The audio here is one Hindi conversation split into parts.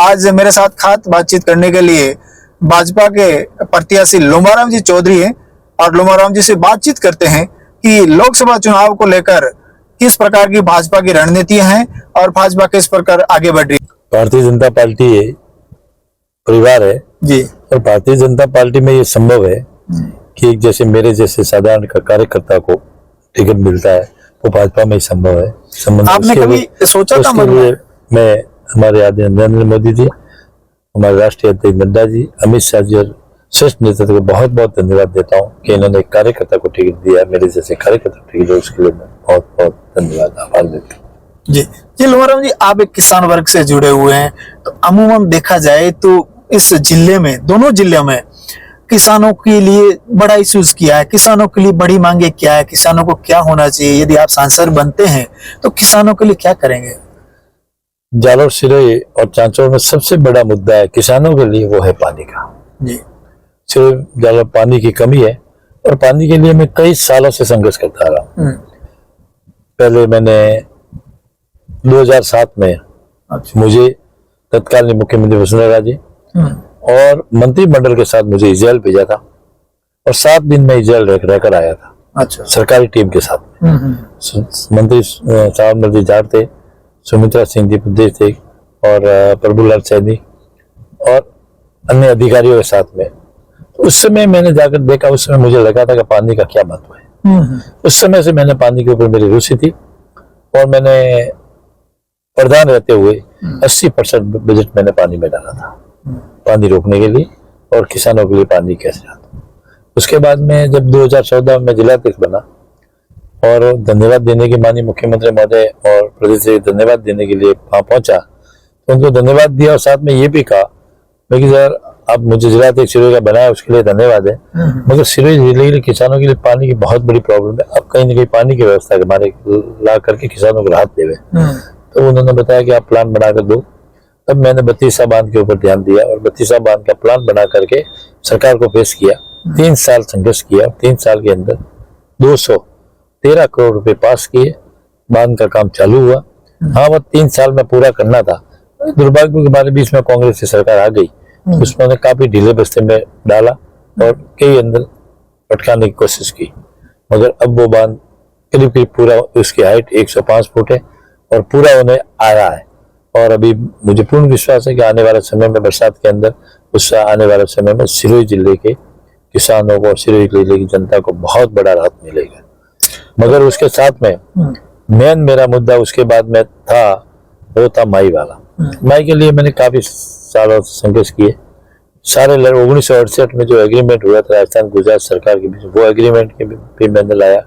आज मेरे साथ खास बातचीत करने के लिए भाजपा के प्रत्याशी लोमाराम जी चौधरी हैं और लोमाराम जी से बातचीत करते हैं कि लोकसभा चुनाव को लेकर किस प्रकार की भाजपा की रणनीतियां हैं और भाजपा किस प्रकार आगे बढ़ रही है। भारतीय जनता पार्टी परिवार है जी, और भारतीय जनता पार्टी में ये संभव है कि एक जैसे मेरे जैसे साधारण कार्यकर्ता को टिकट मिलता है, वो भाजपा में ही संभव है। आपने कभी सोचा था? मैं हमारे आदरणीय नरेंद्र मोदी जी, हमारे राष्ट्रीय अध्यक्ष नड्डा जी, अमित शाह जी और श्रेष्ठ नेतृत्व को बहुत बहुत धन्यवाद देता हूँ कि इन्होंने एक कार्यकर्ता को टिकट दिया, मेरे जैसे कार्यकर्ता को टिकट, उसके लिए मैं बहुत बहुत धन्यवाद आभार देता हूँ। जी लोमाराम जी, आप एक किसान वर्ग से जुड़े हुए हैं, तो अमूमन देखा जाए तो इस जिले में, दोनों जिलों में किसानों के लिए बड़ा इश्यूज क्या है, किसानों के लिए बड़ी मांगे क्या है, किसानों को क्या होना चाहिए, यदि आप सांसद बनते हैं तो किसानों के लिए क्या करेंगे? जालोर, सिरोही और चांचौर में सबसे बड़ा मुद्दा है किसानों के लिए, वो है पानी का। जी, सिरोही जालोर पानी की कमी है और पानी के लिए मैं कई सालों से संघर्ष करता रहा हूँ। पहले मैंने 2007 में मुझे तत्कालीन मुख्यमंत्री वसुंधरा जी और मंत्रिमंडल के साथ मुझे इजराइल भेजा था और 7 दिन में इजराइल रहकर आया था। अच्छा, सरकारी टीम के साथ। मंत्री साहब नदी जार थे, सुमित्रा सिंह जी प्रदेश थे और प्रभुलाल सैनी और अन्य अधिकारियों के साथ में। तो उस समय मैंने जाकर देखा, उस समय मुझे लगा था कि पानी का क्या महत्व है। उस समय से मैंने पानी के ऊपर मेरी रुचि थी और मैंने प्रधान रहते हुए 80% बजट मैंने पानी में डाला था, पानी रोकने के लिए और किसानों के लिए पानी कैसे आता। उसके बाद में जब 2014 में जिलाध्यक्ष बना और धन्यवाद देने के माननीय मुख्यमंत्री महोदय और प्रदेश से धन्यवाद देने के लिए वहां पहुंचा, तो उनको धन्यवाद दिया और साथ में ये भी कहा कि सर आप मुझे जिलाध्यक्ष सिरोही का बनाया, उसके लिए धन्यवाद है, मगर सिरोही जिले के लिए किसानों के लिए पानी की बहुत बड़ी प्रॉब्लम है, अब कहीं ना कहीं पानी की व्यवस्था हमारे ला करके किसानों को राहत देवे। तो उन्होंने बताया कि आप प्लान बनाकर दो। तब मैंने बत्तीसा बांध के ऊपर ध्यान दिया और बत्तीसा बांध का प्लान बना करके सरकार को पेश किया। 3 साल संघर्ष किया, 3 साल के अंदर 213 करोड़ रुपए पास किए, बांध का काम चालू हुआ। हाँ, वह 3 साल में पूरा करना था। दुर्भाग्य के बारे बीच में कांग्रेस की सरकार आ गई, उसने काफी ढीले बस्ते में डाला और कई अंदर पटकाने की कोशिश की, मगर अब वो बांध करीब करीब पूरा, उसकी हाइट 105 फुट है और पूरा होने आ रहा है। और अभी मुझे पूर्ण विश्वास है कि आने वाले समय में, बरसात के अंदर, उस आने वाले समय में सिरोही जिले के किसानों को और सिरोही जिले की जनता को बहुत बड़ा राहत मिलेगा। मगर उसके साथ में मेन मेरा मुद्दा उसके बाद में था, वो था माई वाला। माई के लिए मैंने काफी सालों से संघर्ष किए। सारे 1968 में जो एग्रीमेंट हुआ था राजस्थान गुजरात सरकार के बीच, वो एग्रीमेंट के भी मैंने लाया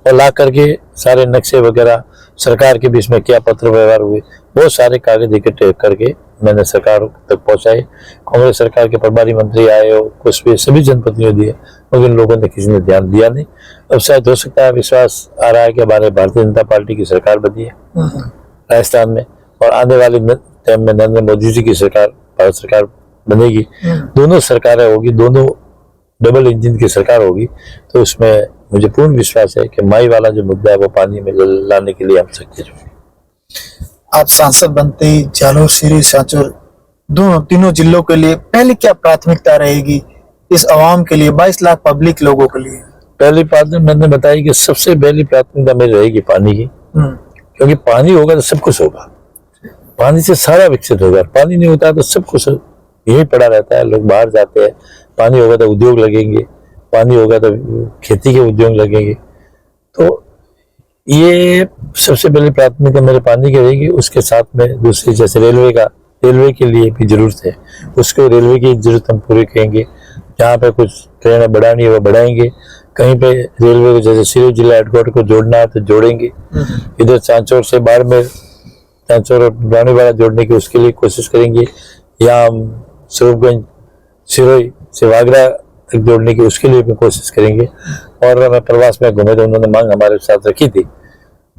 और ला करके सारे नक्शे वगैरह सरकार के बीच में क्या पत्र व्यवहार हुए, वो सारे कागज इकट्ठे करके मैंने सरकार तक पहुंचाए। कांग्रेस सरकार के प्रभारी मंत्री आए और कुछ भी सभी जनप्रतिनिधियों दिए, मगर लोगों ने किसी ने ध्यान दिया नहीं। अब शायद हो सकता है, विश्वास आ रहा है कि हमारे भारतीय जनता पार्टी की सरकार बनी है राजस्थान में और आने वाले टाइम में नरेंद्र मोदी जी की सरकार, भारत सरकार बनेगी। दोनों सरकारें होगी, दोनों डबल इंजन की सरकार होगी, तो उसमें मुझे पूर्ण विश्वास है कि माई वाला जो मुद्दा है वो पानी में लाने के लिए हम सक्रिय होंगे। आप सांसद बनते ही जालोर, सिरोही, सांचौर तीनों जिलों के लिए पहले क्या प्राथमिकता रहेगी इस आवाम के लिए, 22 लाख पब्लिक लोगों के लिए? पहली बात मैंने बताई कि सबसे पहली प्राथमिकता मेरी रहेगी पानी की, क्योंकि पानी होगा तो सब कुछ होगा, पानी से सारा विकसित होगा। पानी नहीं होता तो सब कुछ यही पड़ा रहता है, लोग बाहर जाते हैं। पानी होगा तो उद्योग लगेंगे, पानी होगा तो खेती के उद्योग लगेंगे। तो ये सबसे पहली प्राथमिकता मेरे पानी की रहेगी। उसके साथ में दूसरी, जैसे रेलवे के लिए भी जरूरत है, उसको रेलवे की जरूरत हम पूरी करेंगे। जहाँ पे कुछ ट्रेनें बढ़ानी है वो बढ़ाएंगे, कहीं पे रेलवे को जैसे सिरोही जिला हेडक्वार्टर को जोड़ना है तो जोड़ेंगे। इधर चांचौर से बाड़मेर, चांचौर और रानीवाड़ा जोड़ने की उसके लिए कोशिश करेंगे। यहाँ हम स्वरूपगंज, सिरोही से वागरा तक जोड़ने की उसके लिए भी कोशिश करेंगे। और मैं प्रवास में घूमे तो उन्होंने मांग हमारे साथ रखी थी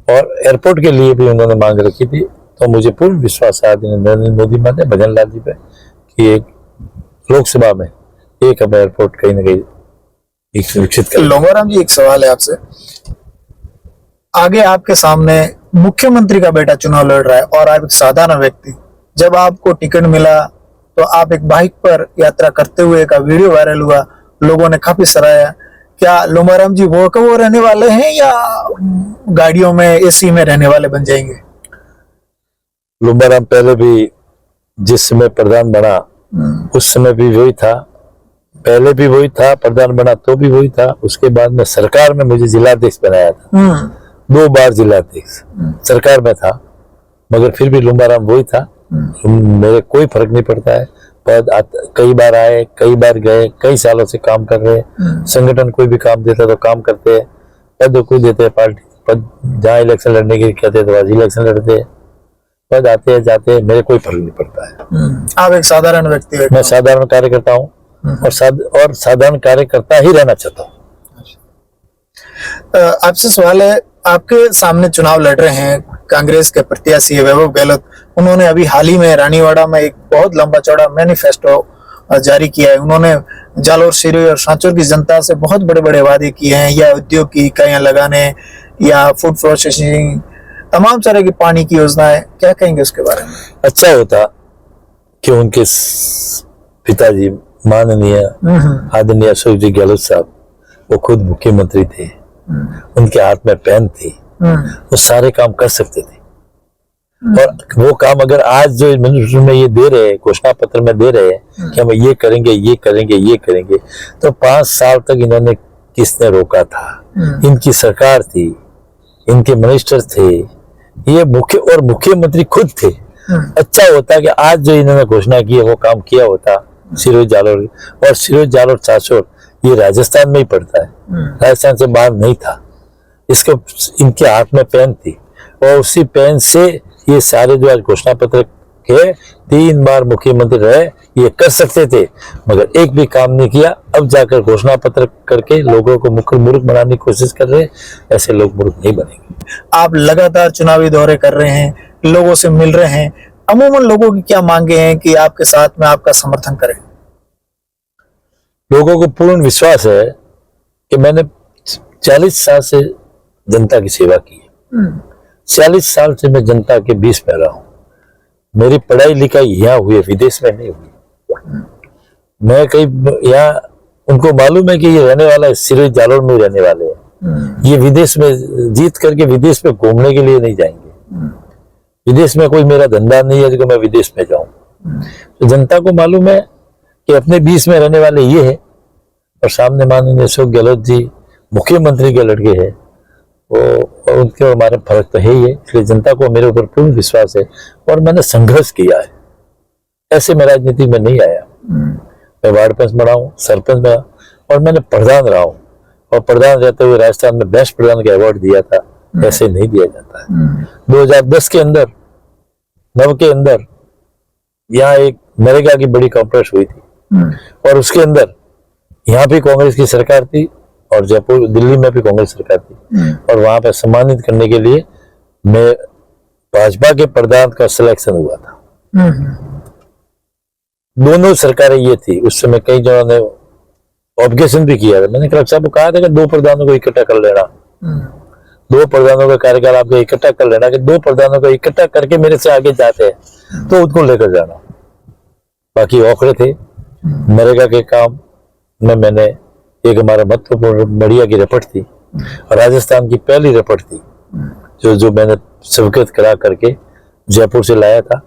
और एयरपोर्ट के लिए भी उन्होंने मांग रखी थी। तो मुझे पूर्ण विश्वास है नरेंद्र मोदी माने भजन लाल जी पे कि एक लोकसभा में एक अब एयरपोर्ट कहीं ना कहीं विकसित कर। लोमाराम जी, एक सवाल है आपसे। आगे आपके सामने मुख्यमंत्री का बेटा चुनाव लड़ रहा है और आप एक साधारण व्यक्ति, जब आपको टिकट मिला तो आप एक बाइक पर यात्रा करते हुए का वीडियो वायरल हुआ, लोगों ने काफी सराहा। क्या लोमाराम जी वो का वो रहने वाले हैं या गाड़ियों में एसी में रहने वाले बन जाएंगे? लोमाराम पहले भी जिस समय प्रधान बना उस समय भी वही था, पहले भी वही था, प्रधान बना तो भी वही था। उसके बाद में सरकार में मुझे जिलाध्यक्ष बनाया था, 2 बार जिलाध्यक्ष सरकार में था, मगर फिर भी लोमाराम वही था। मेरे कोई फर्क नहीं पड़ता है, पद कई बार आए, कई बार गए, कई सालों से काम कर रहे हैं। संगठन कोई भी काम देता तो काम करते हैं, पद कोई देते हैं, पार्टी पद जहाँ इलेक्शन लड़ने के लिए कहते हैं तो आज इलेक्शन लड़ते हैं, पद आते हैं जाते हैं, मेरे कोई फर्क नहीं पड़ता है। आप एक साधारण व्यक्ति हैं। मैं साधारण कार्यकर्ता हूँ और साधारण कार्यकर्ता ही रहना चाहता हूँ। आपसे सवाल है, आपके सामने चुनाव लड़ रहे हैं कांग्रेस के प्रत्याशी वैभव गहलोत। उन्होंने अभी हाल ही में रानीवाड़ा में एक बहुत लंबा चौड़ा मैनिफेस्टो जारी किया है। उन्होंने जालोर, सिरोही और सांचौर की जनता से बहुत बड़े बड़े वादे किए हैं, या उद्योग की इकाइयां लगाने या फूड प्रोसेसिंग, तमाम तरह की पानी की योजनाएं। क्या कहेंगे उसके बारे में? अच्छा होता कि उनके पिताजी माननीय आदरणीय अशोक जी गहलोत साहब, वो खुद मुख्यमंत्री थे, उनके हाथ में पेन थी, वो सारे काम कर सकते थे। और वो काम अगर आज जो मनुष्य में ये दे रहे हैं, घोषणा पत्र में दे रहे हैं कि हम ये करेंगे, ये करेंगे, ये करेंगे, तो 5 साल तक इन्होंने किसने रोका था? इनकी सरकार थी, इनके मिनिस्टर थे, ये मुख्यमंत्री खुद थे। अच्छा होता कि आज जो इन्होंने घोषणा की है वो काम किया होता। सिरोही जालोर, और सिरोही जालोर सांचौर ये राजस्थान में ही पड़ता है, राजस्थान से बाहर नहीं था। इसको इनके हाथ में पेन थी और उसी पेन से ये सारे जो आज घोषणा पत्र के 3 बार मुख्यमंत्री रहे, ये कर सकते थे, मगर एक भी काम नहीं किया। अब जाकर घोषणा पत्र करके लोगों को मूर्ख बनाने की कोशिश कर रहे हैं। ऐसे लोग मूर्ख नहीं बनेंगे। आप लगातार चुनावी दौरे कर रहे हैं, लोगों से मिल रहे हैं, अमूमन लोगों की क्या मांगे हैं कि आपके साथ में आपका समर्थन करें? लोगों को पूर्ण विश्वास है कि मैंने 40 साल से जनता की सेवा की है, 40 साल से मैं जनता के बीच में रहा हूं। मेरी पढ़ाई लिखाई यहाँ हुई है, विदेश में नहीं हुई। मैं कहीं यहाँ, उनको मालूम है कि ये रहने वाला है सिरोही जालोर में रहने वाले हैं, ये विदेश में जीत करके विदेश में घूमने के लिए नहीं जाएंगे। विदेश में कोई मेरा धंधा नहीं है जो मैं विदेश में जाऊं। तो जनता को मालूम है कि अपने बीच में रहने वाले ये है, और सामने माननीय अशोक गहलोत जी मुख्यमंत्री के लड़के हैं, वो उनके और हमारे फर्क तो है ही है। इसलिए जनता को मेरे ऊपर पूर्ण विश्वास है और मैंने संघर्ष किया है। ऐसे मैं राजनीति में नहीं आया, मैं वार्ड पंच बना हूँ, सरपंच बना, और मैंने प्रधान रहा हूँ, और प्रधान रहते हुए राजस्थान में बेस्ट प्रधान का अवार्ड दिया था। ऐसे नहीं दिया जाता है। 2010 के अंदर, 9 के अंदर यहाँ एक नरेगा की बड़ी कॉन्फ्रेंस हुई थी, और उसके अंदर यहाँ भी कांग्रेस की सरकार थी और जयपुर, दिल्ली में भी कांग्रेस सरकार थी, और वहां पर सम्मानित करने के लिए मैं भाजपा के प्रधान का सिलेक्शन हुआ था। दोनों सरकारें ये थी। उस समय कई जनों ने ऑब्जेक्शन भी किया था। मैंने कलेक्टर साहब को कहा था कि 2 प्रधानों को इकट्ठा कर लेना, 2 प्रधानों का कार्यकाल आपको इकट्ठा कर लेना, कि 2 प्रधानों को इकट्ठा करके मेरे से आगे जाते हैं तो उनको लेकर जाना। बाकी औखड़े थे। नरेगा के काम में मैंने एक, हमारा महत्वपूर्ण बढ़िया की रिपोर्ट थी, राजस्थान की पहली रिपोर्ट थी जो मैंने स्वीकृत करा करके जयपुर से लाया था,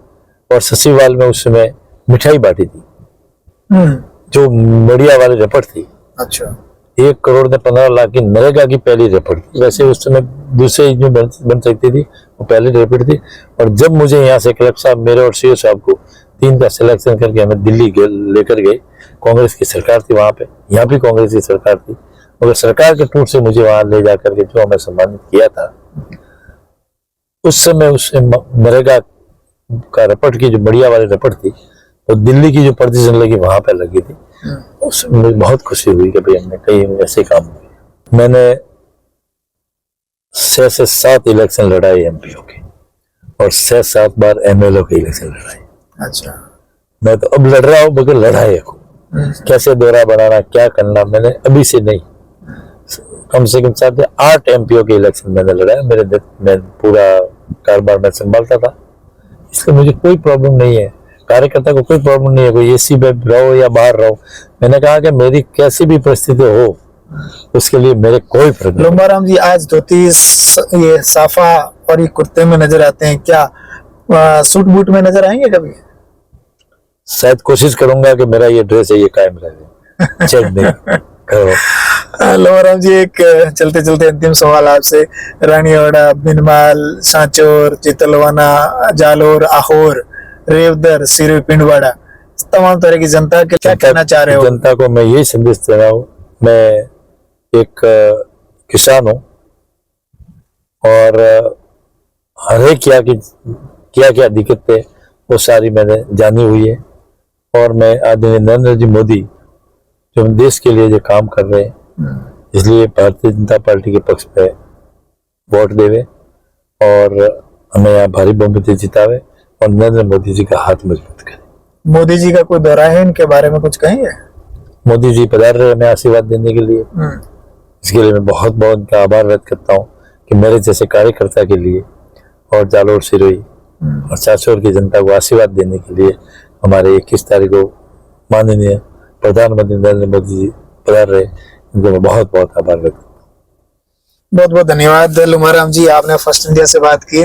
और सचिवालय में उस समय मिठाई बांटी थी, जो बढ़िया वाली रिपोर्ट थी। अच्छा। 1 करोड़ ने 15 लाख की नरेगा की पहली रिपोर्ट थी। वैसे उस समय दूसरी जो बन सकती थी वो पहली रिपोर्ट थी। और जब मुझे यहाँ से कलेक्टर साहब मेरे और सीओ साहब को 3 का सिलेक्शन करके हमें दिल्ली लेकर गए, कांग्रेस की सरकार थी वहां पे, यहाँ भी कांग्रेस की सरकार थी, मगर सरकार के टूट से मुझे वहां ले जाकर के जो हमें सम्मानित किया था, उस समय नरेगा का रिपोर्ट की जो बढ़िया वाली रिपोर्ट थी, वो दिल्ली की जो प्रतिष्ठा लगी वहां पे लगी थी। उसमें मुझे बहुत खुशी हुई कि भाई हमने कई ऐसे काम किए। मैंने 6 से 7 इलेक्शन लड़ाए एमपीओ के, और 6-7 बार एमएलए के इलेक्शन लड़ाए। अच्छा। मैं तो अब लड़ रहा हूँ, मगर लड़ाई को कैसे दौरा बनाना, क्या करना, मैंने अभी से नहीं, कम से कम 7 या 8 एमपीओ के इलेक्शन मैंने लड़ाया। मैं पूरा कारोबार में संभालता था, इसलिए मुझे कोई प्रॉब्लम नहीं है, कार्यकर्ता को कोई प्रॉब्लम नहीं है, कोई एसी में रहो या बाहर रहो। मैंने कहा कि मेरी कैसी भी परिस्थिति हो उसके लिए मेरे कोई फर्क नहीं। लोमाराम जी आज धोती ये साफा और ये कुर्ते में नजर आते हैं, क्या सूट बूट में नजर आएंगे कभी? शायद कोशिश करूंगा कि मेरा ये ड्रेस है ये कायम रहे, चेक नहीं करो। लोमाराम जी एक चलते चलते अंतिम सवाल आपसे, रानीवाड़ा, बिनमाल, सांचौर, चितलवाना, जालोर, आहोर, रेवदर, सिरवी, पिंडवाड़ा, तमाम तरह की जनता के क्या कहना चाह रहे हो? जनता को मैं यही संदेश दे रहा हूँ, मैं एक किसान हूँ और हर एक क्या क्या दिक्कतें वो सारी मैंने जानी हुई है। और मैं आदरणीय नरेंद्र जी मोदी जो देश के लिए जो काम कर रहे हैं, इसलिए भारतीय जनता पार्टी के पक्ष पे वोट देवे और हमें यहाँ भारी बहुमत जितावे और नरेंद्र मोदी जी का हाथ मजबूत करें। मोदी जी का कोई दौरा है, इनके बारे में कुछ कहेंगे? मोदी जी पधार रहे हमें आशीर्वाद देने के लिए, इसके लिए मैं बहुत बहुत उनका आभार व्यक्त करता हूँ कि मेरे जैसे कार्यकर्ता के लिए और जालोर, सिरोही और सांचौर की जनता को आशीर्वाद देने के लिए हमारे 21 तारीख को माननीय प्रधानमंत्री नरेंद्र मोदी जी पधार रहे, उनको मैं बहुत बहुत आभार व्यक्त करता हूँ। बहुत बहुत धन्यवाद लोमाराम जी, आपने फर्स्ट इंडिया से बात की।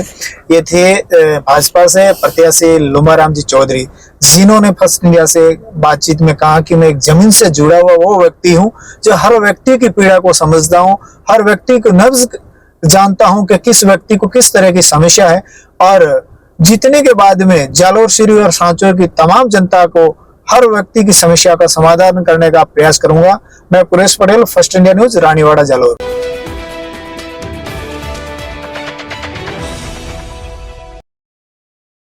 ये थे भाजपा से प्रत्याशी लोमाराम जी चौधरी, जिन्होंने फर्स्ट इंडिया से बातचीत में कहा कि मैं एक जमीन से जुड़ा हुआ वो व्यक्ति हूँ जो हर व्यक्ति की पीड़ा को समझता हूँ, हर व्यक्ति को नब्ज जानता हूँ कि किस व्यक्ति को किस तरह की समस्या है, और जीतने के बाद में जालोर, सिरोही और सांचौर की तमाम जनता को हर व्यक्ति की समस्या का समाधान करने का प्रयास करूंगा। मैं Puresh Patel, first India news, Raniwara, Jalore.